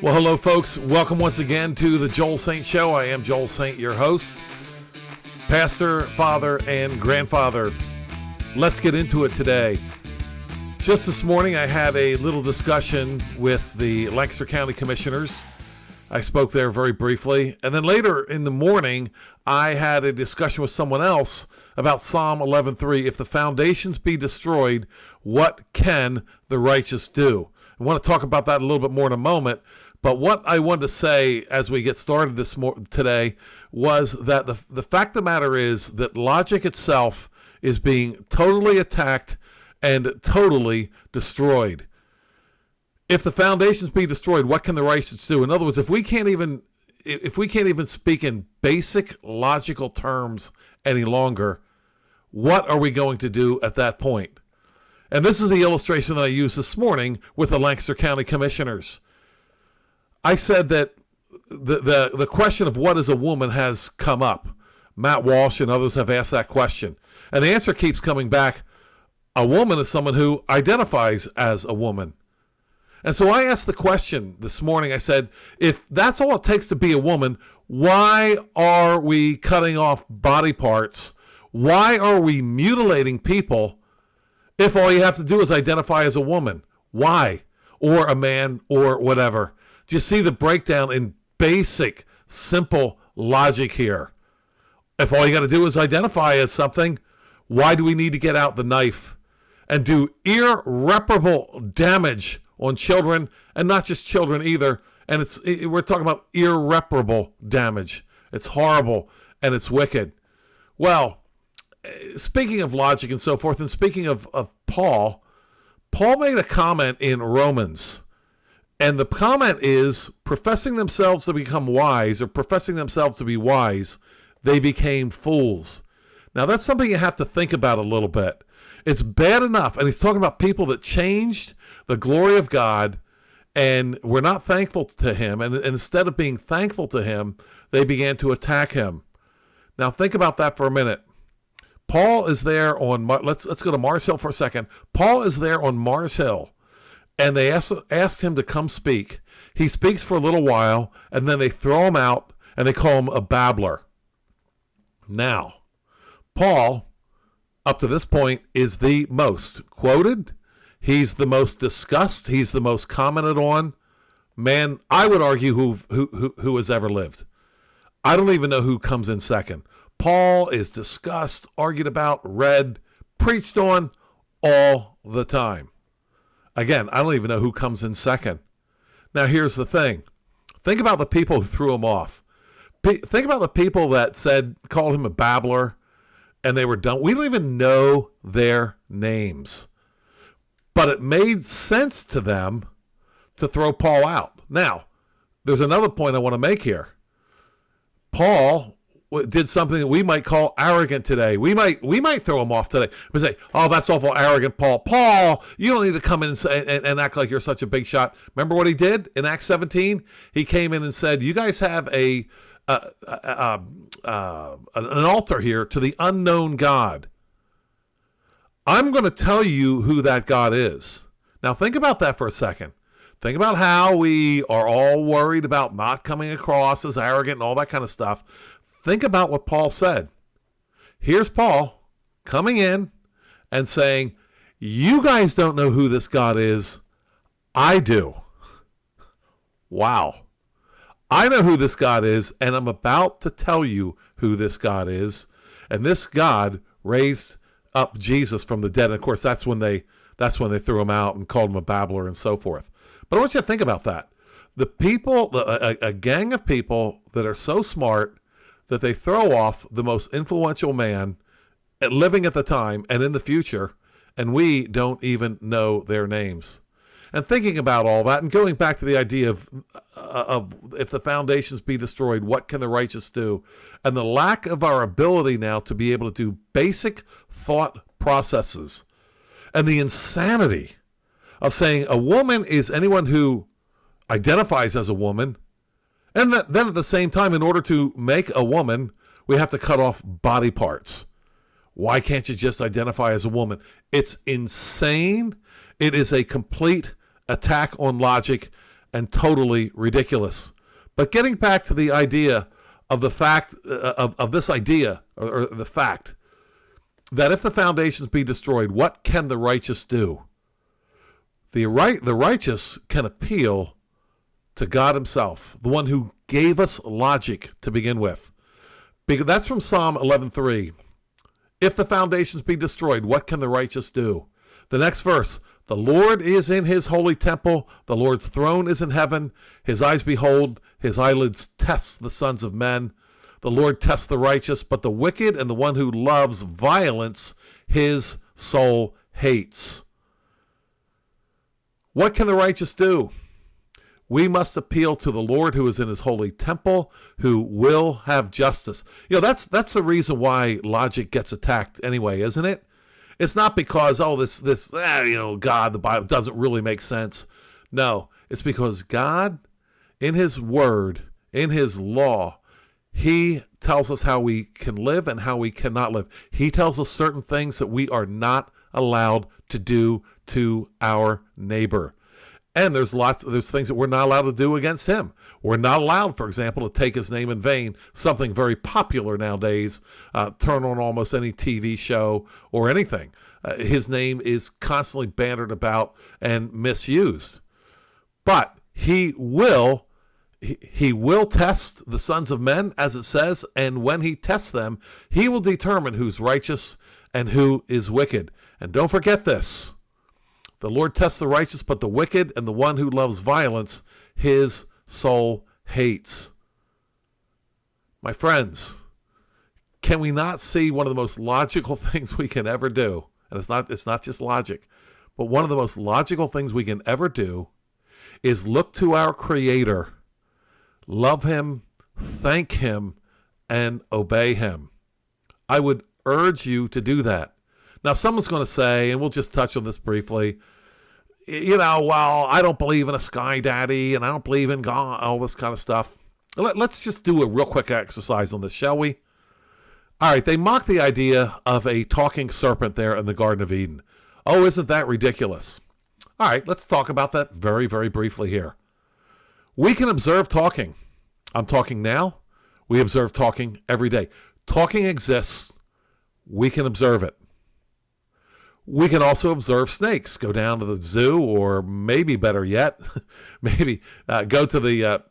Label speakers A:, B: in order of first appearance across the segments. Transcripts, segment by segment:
A: Well, hello, folks. Welcome once again to the Joel Saint Show. I am Joel Saint, your host, pastor, father, and grandfather. Let's get into it today. Just this morning, I had a little discussion with the Lancaster County Commissioners. I spoke there very briefly. And then later in the morning, I had a discussion with someone else about Psalm 11:3. If the foundations be destroyed, what can the righteous do? I want to talk about that a little bit more in a moment. But what I wanted to say as we get started today was that the fact of the matter is that logic itself is being totally attacked and totally destroyed. If the foundations be destroyed, what can the righteous do? In other words, if we can't even speak in basic logical terms any longer, what are we going to do at that point? And this is the illustration that I used this morning with the Lancaster County Commissioners. I said that the question of what is a woman has come up. Matt Walsh and others have asked that question. And the answer keeps coming back. A woman is someone who identifies as a woman. And so I asked the question this morning. I said, if that's all it takes to be a woman, why are we cutting off body parts? Why are we mutilating people if all you have to do is identify as a woman? Why? Or a man or whatever. Do you see the breakdown in basic, simple logic here? If all you got to do is identify as something, why do we need to get out the knife and do irreparable damage on children, and not just children either? And we're talking about irreparable damage. It's horrible and it's wicked. Well, speaking of logic and so forth, and speaking of Paul made a comment in Romans. And the comment is, professing themselves to become wise, or professing themselves to be wise, they became fools. Now, that's something you have to think about a little bit. It's bad enough, and he's talking about people that changed the glory of God and were not thankful to him, and instead of being thankful to him, they began to attack him. Now, think about that for a minute. Paul is there on, let's go to Mars Hill for a second. Paul is there on Mars Hill. And they asked him to come speak. He speaks for a little while, and then they throw him out, and they call him a babbler. Now, Paul, up to this point, is the most quoted. He's the most discussed. He's the most commented on man, I would argue, who has ever lived. I don't even know who comes in second. Paul is discussed, argued about, read, preached on all the time. Again, I don't even know who comes in second. Now, here's the thing. Think about the people who threw him off. Think about the people that called him a babbler, and they were done. We don't even know their names. But it made sense to them to throw Paul out. Now, there's another point I want to make here. Paul did something that we might call arrogant today. We might throw him off today. We say, "Oh, that's awful arrogant, Paul. Paul, you don't need to come in and act like you're such a big shot." Remember what he did in Acts 17? He came in and said, "You guys have an altar here to the unknown God. I'm going to tell you who that God is." Now think about that for a second. Think about how we are all worried about not coming across as arrogant and all that kind of stuff. Think about what Paul said. Here's Paul coming in and saying, "You guys don't know who this God is. I do." Wow. I know who this God is, and I'm about to tell you who this God is. And this God raised up Jesus from the dead. And of course, that's when they threw him out and called him a babbler and so forth. But I want you to think about that. The people, a gang of people that are so smart that they throw off the most influential man living at the time and in the future, and we don't even know their names. And thinking about all that and going back to the idea of if the foundations be destroyed, what can the righteous do? And the lack of our ability now to be able to do basic thought processes, and the insanity of saying a woman is anyone who identifies as a woman. And then at the same time, in order to make a woman, we have to cut off body parts. Why can't you just identify as a woman? It's insane. It is a complete attack on logic. and totally ridiculous. But getting back to the idea of the fact of this idea, or the fact that if the foundations be destroyed, what can the righteous do? The righteous can appeal to God himself, the one who gave us logic to begin with. Because that's from Psalm 11:3. If the foundations be destroyed, what can the righteous do? The next verse, the Lord is in his holy temple. The Lord's throne is in heaven. His eyes behold, his eyelids test the sons of men. The Lord tests the righteous, but the wicked and the one who loves violence, his soul hates. What can the righteous do? We must appeal to the Lord who is in his holy temple, who will have justice. That's the reason why logic gets attacked anyway, isn't it? It's not because, God, the Bible doesn't really make sense. No, it's because God, in his word, in his law, he tells us how we can live and how we cannot live. He tells us certain things that we are not allowed to do to our neighbor. And there's things that we're not allowed to do against him. We're not allowed, for example, to take his name in vain, something very popular nowadays. Turn on almost any TV show or anything. His name is constantly bantered about and misused. But he will test the sons of men, as it says, and when he tests them, he will determine who's righteous and who is wicked. And don't forget this. The Lord tests the righteous, but the wicked and the one who loves violence, his soul hates. My friends, can we not see one of the most logical things we can ever do? And it's not just logic, but one of the most logical things we can ever do is look to our Creator, love him, thank him, and obey him. I would urge you to do that. Now, someone's going to say, and we'll just touch on this briefly, I don't believe in a sky daddy, and I don't believe in God, all this kind of stuff. Let's just do a real quick exercise on this, shall we? All right, they mock the idea of a talking serpent there in the Garden of Eden. Oh, isn't that ridiculous? All right, let's talk about that very, very briefly here. We can observe talking. I'm talking now. We observe talking every day. Talking exists. We can observe it. We can also observe snakes. Go down to the zoo, or maybe better yet, maybe go to the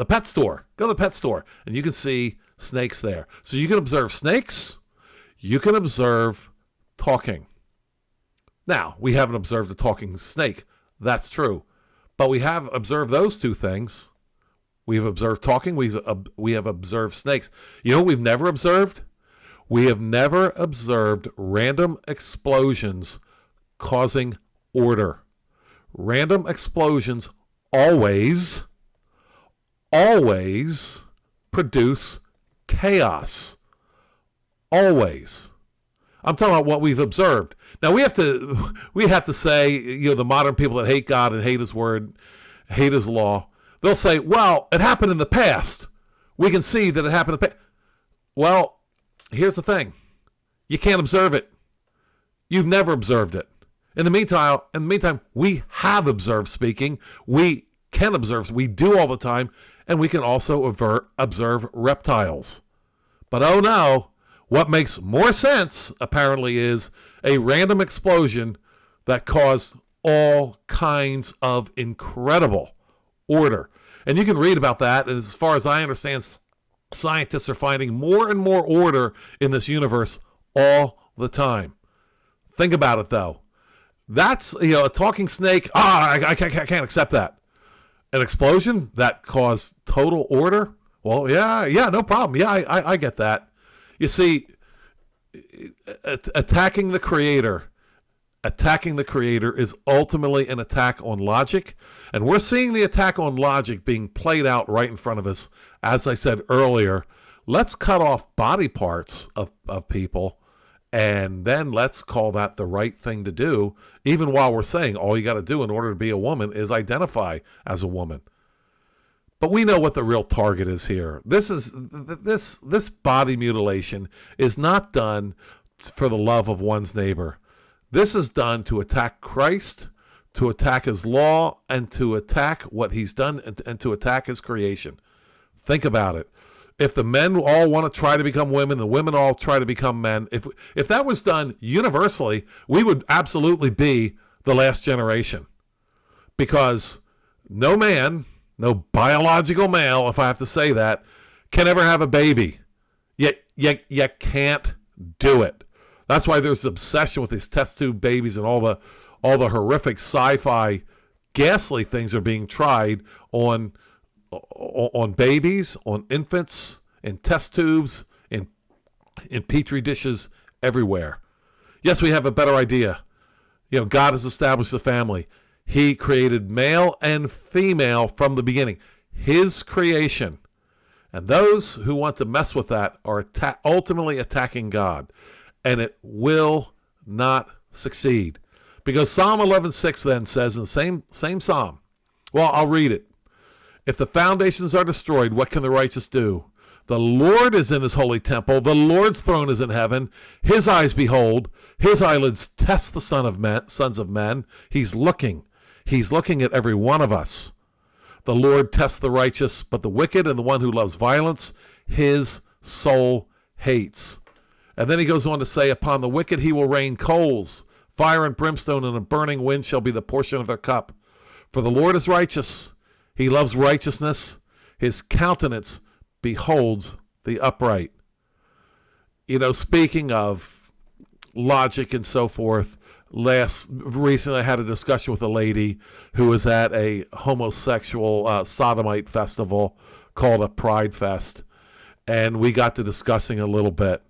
A: pet store. Go to the pet store, and you can see snakes there. So you can observe snakes. You can observe talking. Now, we haven't observed a talking snake. That's true. But we have observed those two things. We've observed talking. We have observed snakes. You know what we've never observed? We have never observed random explosions causing order. Random explosions always produce chaos. Always. I'm talking about what we've observed. Now we have to say, the modern people that hate God and hate his word, hate his law, they'll say, well, it happened in the past. We can see that it happened in the past. Well, here's the thing. You can't observe it. You've never observed it. In the meantime, we have observed speaking. We can observe. We do all the time. And we can also observe reptiles. But oh no, what makes more sense, apparently, is a random explosion that caused all kinds of incredible order. And you can read about that. And as far as I understand, scientists are finding more and more order in this universe all the time. Think about it, though. That's, a talking snake. I can't accept that. An explosion that caused total order? Well, yeah, no problem. Yeah, I get that. You see, attacking the Creator is ultimately an attack on logic. And we're seeing the attack on logic being played out right in front of us. As I said earlier, let's cut off body parts of people, and then let's call that the right thing to do, even while we're saying all you got to do in order to be a woman is identify as a woman. But we know what the real target is here. This body mutilation is not done for the love of one's neighbor. This is done to attack Christ, to attack his law and to attack what he's done and to attack his creation. Think about it. If the men all want to try to become women, the women all try to become men, if that was done universally, we would absolutely be the last generation. Because no man, no biological male, if I have to say that, can ever have a baby. Yet you can't do it. That's why there's obsession with these test tube babies and all the horrific sci-fi ghastly things are being tried on babies, on infants, in test tubes, in petri dishes, everywhere. Yes, we have a better idea. God has established the family. He created male and female from the beginning. His creation. And those who want to mess with that are ultimately attacking God. And it will not succeed. Because Psalm 11:6 then says in the same psalm, well, I'll read it. If the foundations are destroyed, what can the righteous do? The Lord is in his holy temple. The Lord's throne is in heaven. His eyes behold. His eyelids test the sons of men. He's looking. He's looking at every one of us. The Lord tests the righteous, but the wicked and the one who loves violence, his soul hates. And then he goes on to say, upon the wicked he will rain coals. Fire and brimstone and a burning wind shall be the portion of their cup. For the Lord is righteous. He loves righteousness. His countenance beholds the upright. Speaking of logic and so forth, recently I had a discussion with a lady who was at a homosexual sodomite festival called a Pride Fest. And we got to discussing a little bit.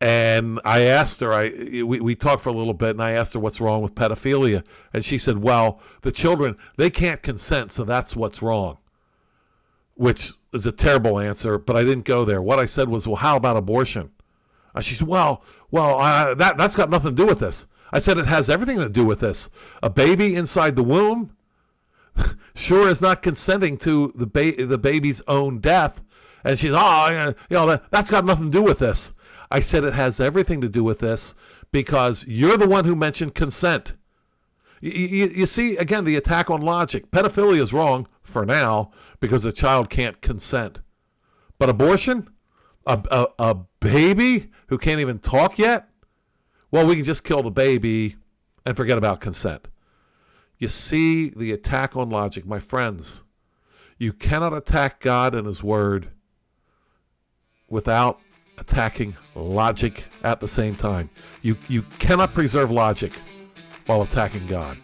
A: And I asked her, we talked for a little bit, and I asked her what's wrong with pedophilia. And she said, well, the children, they can't consent, so that's what's wrong. Which is a terrible answer, but I didn't go there. What I said was, well, how about abortion? And she said, that's got nothing to do with this. I said, it has everything to do with this. A baby inside the womb sure is not consenting to the baby's own death. And she's, that's got nothing to do with this. I said it has everything to do with this because you're the one who mentioned consent. You see, again, the attack on logic. Pedophilia is wrong for now because the child can't consent. But abortion? A baby who can't even talk yet? Well, we can just kill the baby and forget about consent. You see the attack on logic. My friends, you cannot attack God and his word without attacking logic at the same time. You cannot preserve logic while attacking God.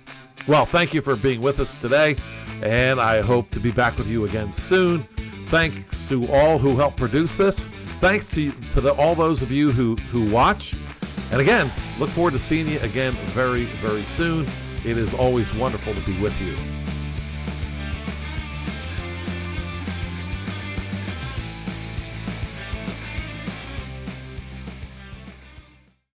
A: Well, thank you for being with us today, and I hope to be back with you again soon. Thanks to all who helped produce this. Thanks to all those of you who watch. And again, look forward to seeing you again very, very soon. It is always wonderful to be with you.